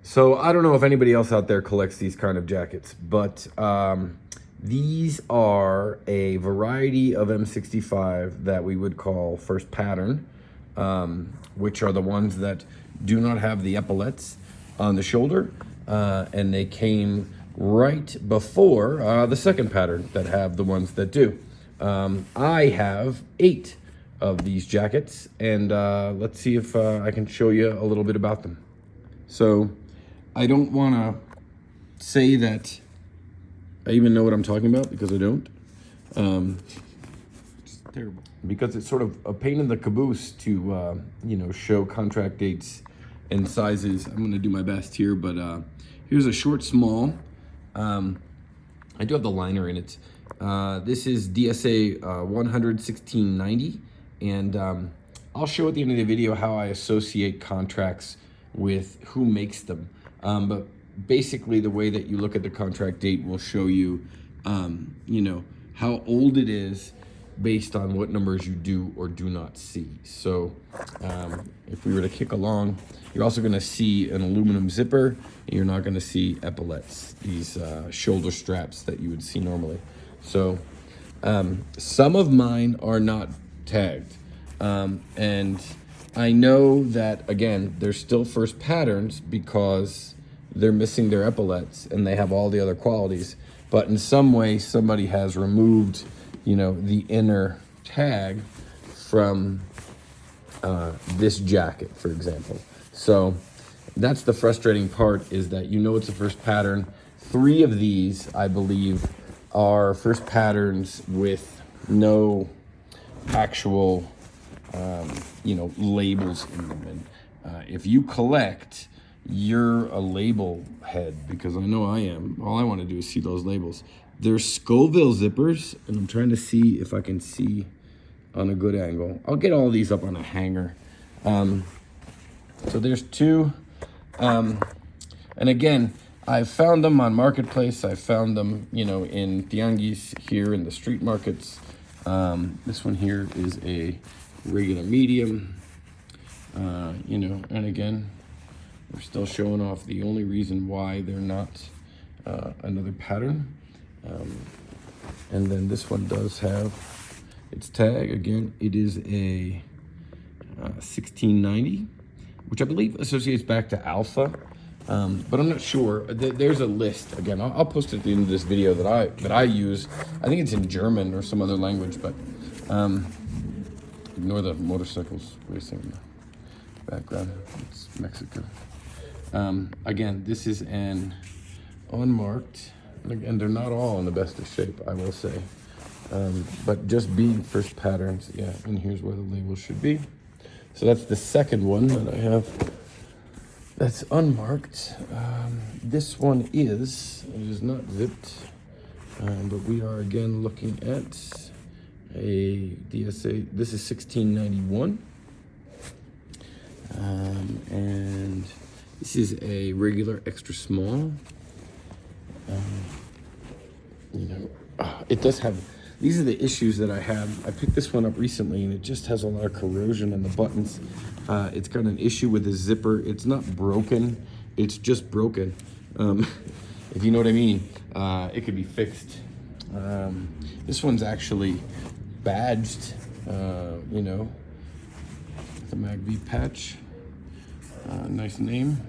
So I don't know if anybody else out there collects these kind of jackets, but these are a variety of M65 that we would call first pattern, which are the ones that do not have the epaulets on the shoulder, and they came right before the second pattern that have the ones that do. I have 8 of these jackets, and let's see if I can show you a little bit about them. So I don't want to say that I even know what I'm talking about, because I don't. It's terrible. Because it's sort of a pain in the caboose to, you know, show contract dates and sizes. I'm going to do my best here, but here's a short small. I do have the liner in it. This is DSA 11690, and I'll show at the end of the video how I associate contracts with who makes them. But basically the way that you look at the contract date will show you, you know, how old it is based on what numbers you do or do not see. So if we were to kick along, you're also going to see an aluminum zipper, and you're not going to see epaulets, these shoulder straps that you would see normally. So some of mine are not tagged, and I know that, again, they're still first patterns because they're missing their epaulets and they have all the other qualities, but in some way somebody has removed, you know, the inner tag from this jacket, for example. So that's the frustrating part, is that you know it's a first pattern. 3 of these, I believe, are first patterns with no actual you know, labels in them. And if you collect, you're a label head, because I know I am. All I want to do is see those labels. They're Scoville zippers, and I'm trying to see if I can see on a good angle. I'll get all these up on a hanger. So there's 2. And again, I've found them on Marketplace. I found them, you know, in tianguis here in the street markets. This one here is a regular medium, you know, and again, we're still showing off the only reason why they're not another pattern. And then this one does have its tag. Again, it is a 1690, which I believe associates back to Alpha, but I'm not sure. There's a list. Again, I'll post it at the end of this video that I use. I think it's in German or some other language, but ignore the motorcycles racing in the background. It's Mexico. Again, this is an unmarked, and they're not all in the best of shape, I will say. But just being first patterns, yeah, and here's where the label should be. So that's the second one that I have that's unmarked. This one it is not zipped, but we are again looking at a DSA. This is 1691, and this is a regular extra small. You know, it does have, these are the issues that I have. I picked this one up recently, and it just has a lot of corrosion in the buttons. It's got an issue with the zipper. It's not broken, it's just broken. If you know what I mean. It could be fixed. This one's actually badged, you know, the MAGV patch. Nice name.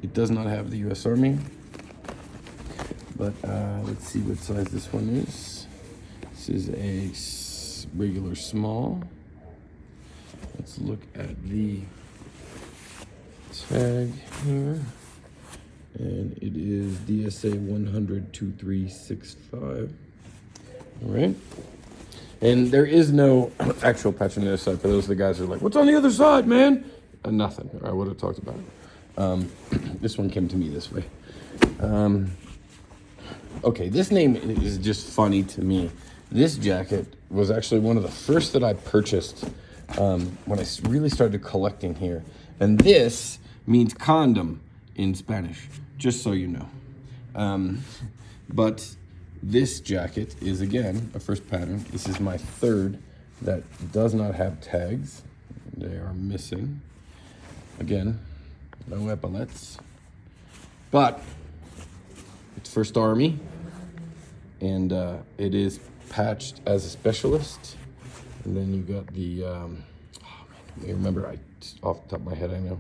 It does not have the US Army, but let's see what size this one is. This is a regular small. Let's look at the tag here, and it is DSA 100-2365. All right. And there is no actual patch on the other side. For those of the guys who are like, what's on the other side, man? Nothing. I would have talked about it. This one came to me this way. Okay, this name is just funny to me. This jacket was actually one of the first that I purchased when I really started collecting here. And this means condom in Spanish, just so you know. But this jacket is, again, a first pattern. This is my 3rd that does not have tags. They are missing. Again, no epaulets. But it's First Army, and it is patched as a specialist. And then you got the, oh man, I remember, off the top of my head, I know.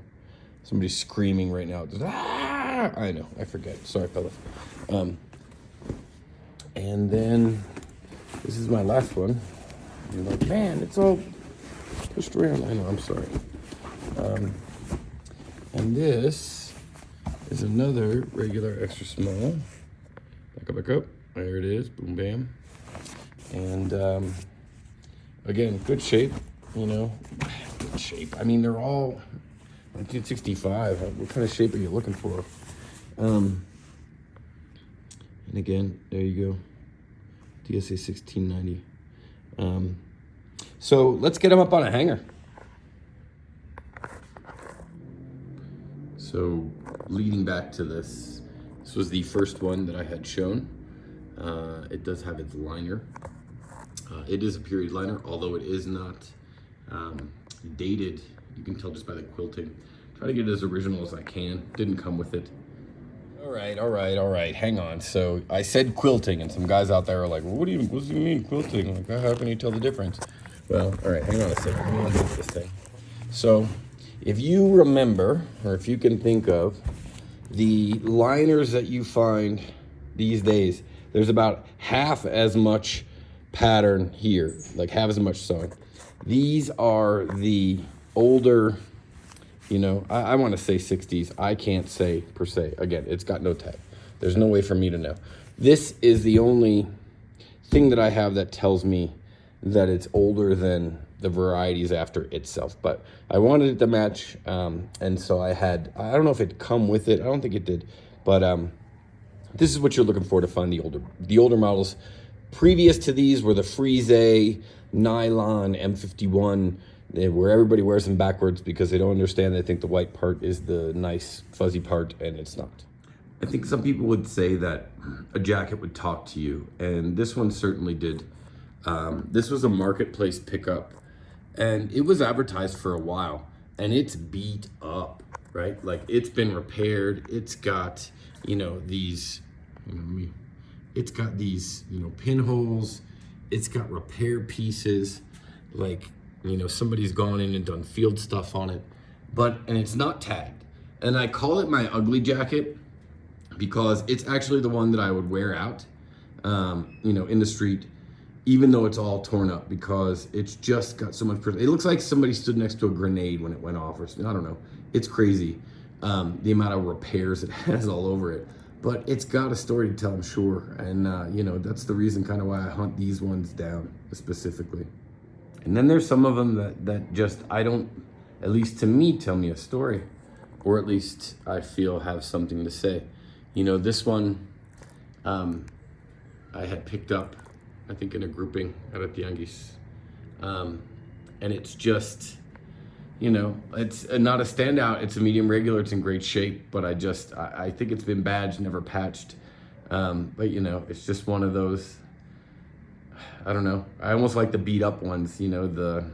Somebody's screaming right now. Ah! I know, I forget. Sorry, fellas. And then this is my last one. You're like, man, it's all pushed around. I know, I'm sorry. And this is another regular extra small. Back up. There it is. Boom, bam. And again, good shape. You know, good shape. I mean, they're all 1965. What kind of shape are you looking for? And again, there you go. DSA 1690. So let's get them up on a hanger. So leading back to this was the first one that I had shown. It does have its liner. It is a period liner, although it is not dated. You can tell just by the quilting. Try to get it as original as I can. Didn't come with it. All right. Hang on. So I said quilting, and some guys out there are like, well, what do you mean quilting? I'm like, how can you tell the difference? Well, all right, hang on a second. Let me undo this thing. So if you remember, or if you can think of, the liners that you find these days, there's about half as much pattern here, like half as much sewing. These are the older, you know, I want to say 60s. I can't say per se. Again, it's got no tag. There's no way for me to know. This is the only thing that I have that tells me that it's older than the varieties after itself. But I wanted it to match, and so I don't know if it come with it. I don't think it did. But this is what you're looking for to find the older models. Previous to these were the Frise, nylon, M51, where everybody wears them backwards because they don't understand. They think the white part is the nice fuzzy part, and it's not. I think some people would say that a jacket would talk to you, and this one certainly did. This was a marketplace pickup, and it was advertised for a while, and it's beat up, right? Like, it's been repaired. It's got, you know, these, it's got these, you know, pinholes. It's got repair pieces. Like, you know, somebody's gone in and done field stuff on it, and it's not tagged. And I call it my ugly jacket because it's actually the one that I would wear out, you know, in the street, even though it's all torn up, because it's just got so much, it looks like somebody stood next to a grenade when it went off, or something. I don't know. It's crazy, the amount of repairs it has all over it. But it's got a story to tell, I'm sure. And, you know, that's the reason kind of why I hunt these ones down specifically. And then there's some of them that just, at least to me, tell me a story. Or at least I feel have something to say. You know, this one I had picked up, I think in a grouping out at the Tianguis. And it's just, you know, it's not a standout. It's a medium regular. It's in great shape, but I think it's been badged, never patched. But, you know, it's just one of those, I don't know. I almost like the beat up ones, you know, the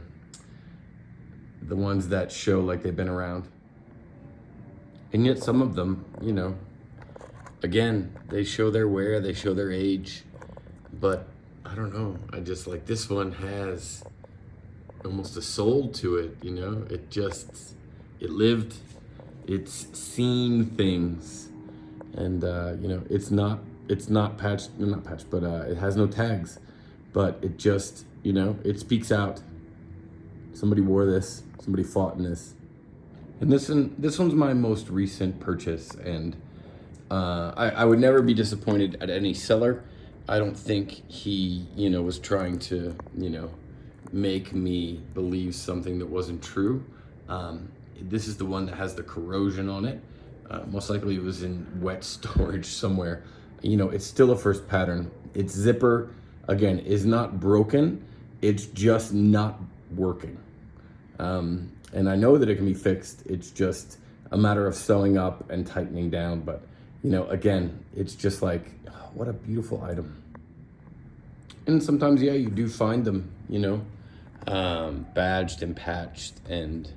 ones that show like they've been around. And yet some of them, you know, again, they show their wear, they show their age, but I don't know. I just like this one has almost a soul to it, you know? It lived, it's seen things. And, you know, it's not patched, not patched, but it has no tags. But it just, you know, it speaks out. Somebody wore this, somebody fought in this. And this one's my most recent purchase, and I would never be disappointed at any seller. I don't think he, you know, was trying to, you know, make me believe something that wasn't true. This is the one that has the corrosion on it. Most likely it was in wet storage somewhere. You know, it's still a first pattern. Its zipper, again, is not broken. It's just not working. And I know that it can be fixed. It's just a matter of sewing up and tightening down. But, you know, again, it's just like, oh, what a beautiful item. And sometimes, yeah, you do find them, you know, badged and patched. And,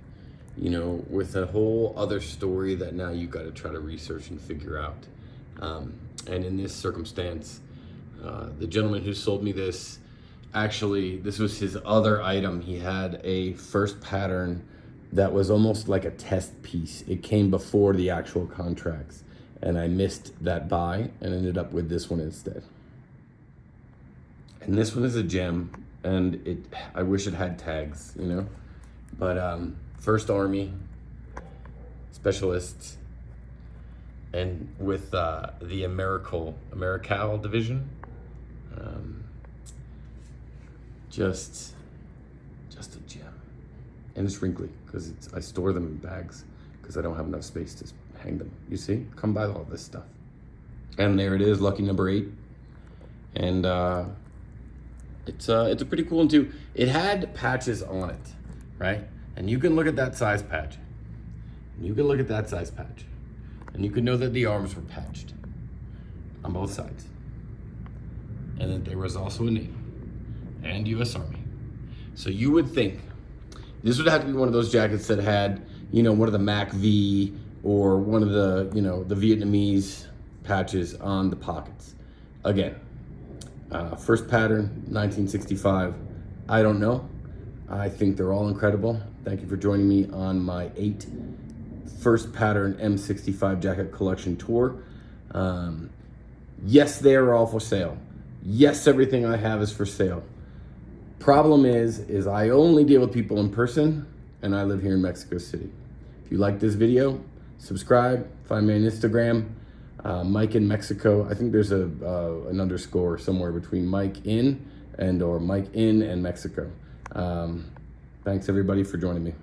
you know, with a whole other story that now you got to try to research and figure out. And in this circumstance, the gentleman who sold me this, actually, this was his other item. He had a first pattern that was almost like a test piece. It came before the actual contracts, and I missed that buy and ended up with this one instead. And this one is a gem, and I wish it had tags, you know? But First Army, Specialists, and with the Americal division, just a gem. And it's wrinkly because I store them in bags because I don't have enough space to hang them. You see, come by all this stuff. And there it is, lucky number 8. And it's a pretty cool one too. It had patches on it, right? And you can look at that size patch. And you can look at that size patch. And you can know that the arms were patched on both sides. And that there was also a name and US Army. So you would think this would have to be one of those jackets that had, you know, one of the Mac V or one of the, you know, the Vietnamese patches on the pockets. Again, first pattern, 1965. I don't know. I think they're all incredible. Thank you for joining me on my 8 first pattern M65 jacket collection tour. Yes, they are all for sale. Yes, everything I have is for sale. Problem is I only deal with people in person, and I live here in Mexico City. If you like this video, subscribe, find me on Instagram, Mike in Mexico. I think there's an underscore somewhere between Mike in or Mike in and Mexico. Thanks everybody for joining me.